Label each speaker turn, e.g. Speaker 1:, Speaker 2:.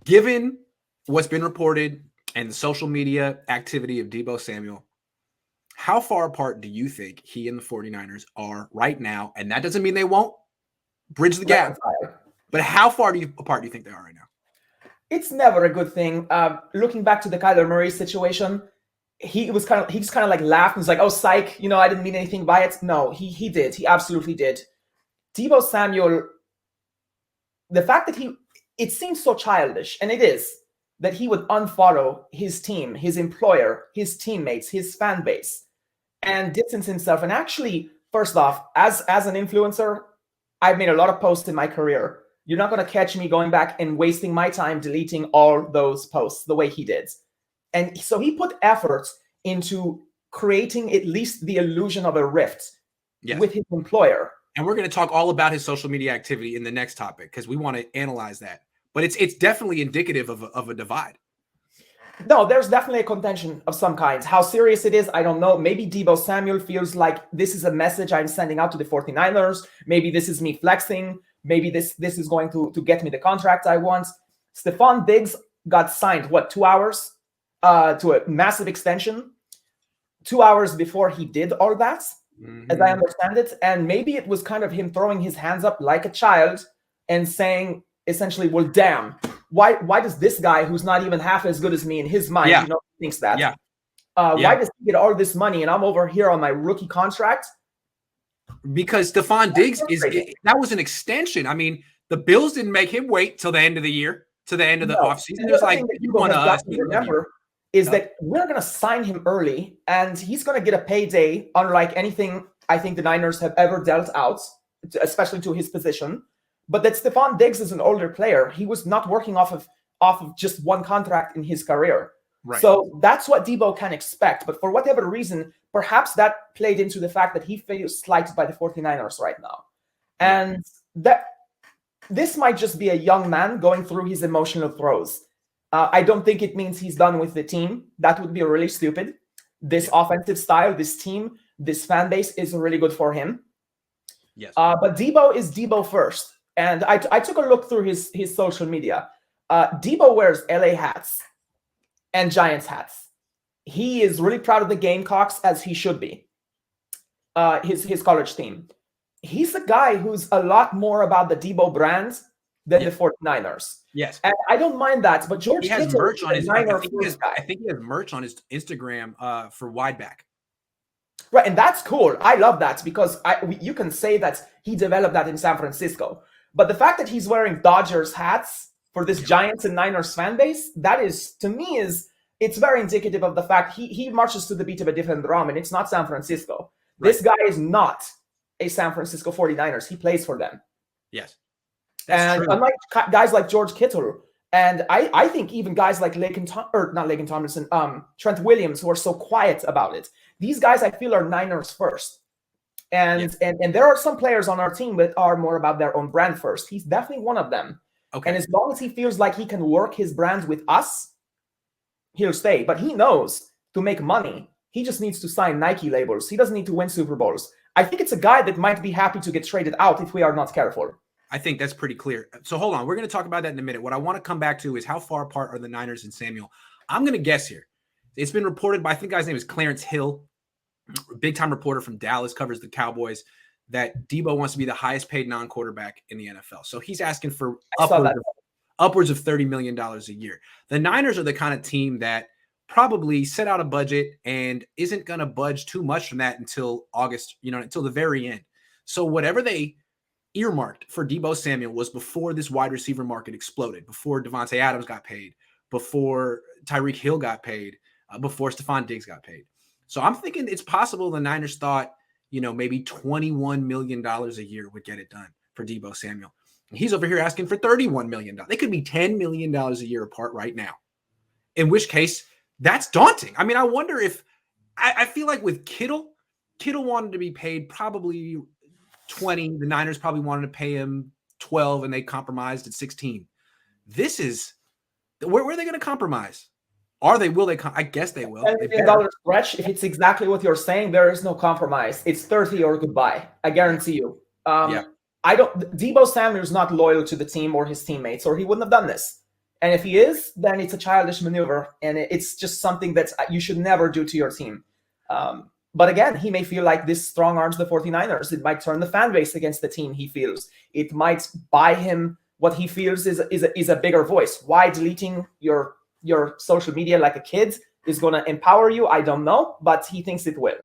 Speaker 1: Given what's been reported and the social media activity of Deebo Samuel, how far apart do you think he and the 49ers are right now? And that doesn't mean they won't bridge the gap, but how far apart do you think they are right now?
Speaker 2: It's never a good thing. Looking back to the Kyler Murray situation, he just kind of like laughed and was like, "Oh, psych, I didn't mean anything by it." No, he did. He absolutely did. Deebo Samuel, the fact that it seems so childish, and it is, that he would unfollow his team, his employer, his teammates, his fan base, and distance himself. And actually, first off, as an influencer, I've made a lot of posts in my career. You're not going to catch me going back and wasting my time deleting all those posts the way he did. And so he put effort into creating at least the illusion of a rift with his employer.
Speaker 1: And we're going to talk all about his social media activity in the next topic because we want to analyze that. But it's definitely indicative of a divide.
Speaker 2: No, there's definitely a contention of some kind. How serious it is, I don't know. Maybe Deebo Samuel feels like this is a message I'm sending out to the 49ers. Maybe this is me flexing. Maybe this is going to get me the contract I want. Stephon Diggs got signed, 2 hours to a massive extension? 2 hours before he did all that, as I understand it. And maybe it was kind of him throwing his hands up like a child and saying, essentially, well, damn, why does this guy who's not even half as good as me in his mind, thinks that? Why does he get all this money and I'm over here on my rookie contract?
Speaker 1: Because Stephon Diggs that was an extension. I mean, the Bills didn't make him wait till the end of the year, to the end of the offseason. It was like, you want to
Speaker 2: remember is that we're going to sign him early and he's going to get a payday unlike anything I think the Niners have ever dealt out, especially to his position. But that Stephon Diggs is an older player. He was not working off of just one contract in his career.
Speaker 1: Right.
Speaker 2: So that's what Deebo can expect. But for whatever reason, perhaps that played into the fact that he feels slighted by the 49ers right now. And that this might just be a young man going through his emotional throes. I don't think it means he's done with the team. That would be really stupid. This offensive style, this team, this fan base is really good for him.
Speaker 1: Yes.
Speaker 2: But Deebo is Deebo first. And I took a look through his social media. Deebo wears LA hats and Giants hats. He is really proud of the Gamecocks, as he should be. His college team. He's a guy who's a lot more about the Deebo brand than the 49ers.
Speaker 1: Yes.
Speaker 2: And I don't mind that, but George
Speaker 1: has
Speaker 2: Kittle
Speaker 1: merch on his
Speaker 2: I
Speaker 1: think he has merch on his Instagram for Wideback.
Speaker 2: Right, and that's cool. I love that because you can say that he developed that in San Francisco. But the fact that he's wearing Dodgers hats for this Giants and Niners fan base, that is, to me, it's very indicative of the fact he marches to the beat of a different drum, and it's not San Francisco. Right. This guy is not a San Francisco 49ers. He plays for them.
Speaker 1: Yes.
Speaker 2: That's true. Unlike guys like George Kittle, and I think even guys like Trent Williams, who are so quiet about it, these guys I feel are Niners first. And there are some players on our team that are more about their own brand first. He's definitely one of them.
Speaker 1: Okay.
Speaker 2: And as long as he feels like he can work his brand with us, he'll stay. But he knows to make money, he just needs to sign Nike labels. He doesn't need to win Super Bowls. I think it's a guy that might be happy to get traded out if we are not careful.
Speaker 1: I think that's pretty clear. So hold on. We're going to talk about that in a minute. What I want to come back to is how far apart are the Niners and Samuel? I'm going to guess here. It's been reported by, I think the guy's name is Clarence Hill, big-time reporter from Dallas, covers the Cowboys, that Deebo wants to be the highest paid non-quarterback in the NFL. So he's asking for upwards of $30 million a year. The Niners are the kind of team that probably set out a budget and isn't going to budge too much from that until August, until the very end. So whatever they earmarked for Deebo Samuel was before this wide receiver market exploded, before Devontae Adams got paid, before Tyreek Hill got paid, before Stephon Diggs got paid. So I'm thinking it's possible the Niners thought, maybe $21 million a year would get it done for Deebo Samuel. And he's over here asking for $31 million. They could be $10 million a year apart right now, in which case that's daunting. I mean, I wonder if I feel like with Kittle wanted to be paid probably 20. The Niners probably wanted to pay him 12 and they compromised at 16. This is where are they going to compromise? Will they? I guess they will.
Speaker 2: $10 million stretch. If it's exactly what you're saying, there is no compromise. It's 30 or goodbye. I guarantee you. Deebo Samuel is not loyal to the team or his teammates, or he wouldn't have done this. And if he is, then it's a childish maneuver, and it's just something that you should never do to your team. But again, he may feel like this strong arms the 49ers. It might turn the fan base against the team, he feels. It might buy him what he feels is a bigger voice. Why deleting your social media like a kid is going to empower you, I don't know, but he thinks it will.